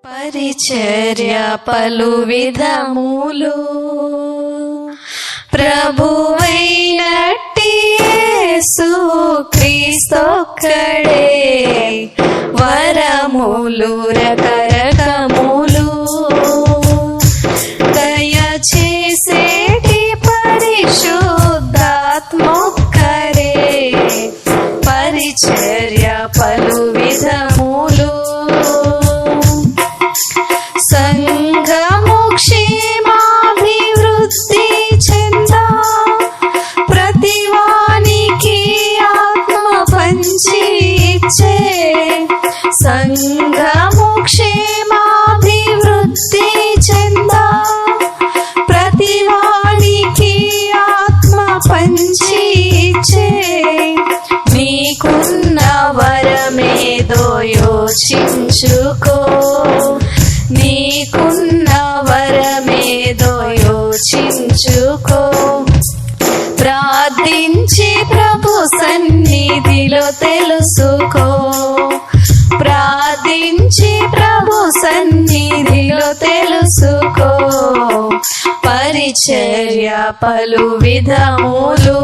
పరిచర్య పలు విధములు ప్రభువైనట్టి యేసు క్రీస్తొక్కడే వరములు రకరకములు దయచేసేటి పరిశుద్ధాత్మొక్కరే పరిచర్య పలు విధములు సంఘము క్షేమాభివృద్ధి చెందా ప్రతివానికి ఆత్మ పంచి ఇచ్చే సంఘము క్షేమాభివృద్ధి చెందా ప్రతివానికి ఆత్మ పంచి ఇచ్చే నీకున్న వరమేదో యోచించుకో నీకున్న వరమేదో యోచించుకో ప్రార్థించి ప్రభు సన్నిధిలో తెలుసుకో ప్రార్థించి ప్రభు సన్నిధిలో తెలుసుకో పరిచర్య పలు విధములు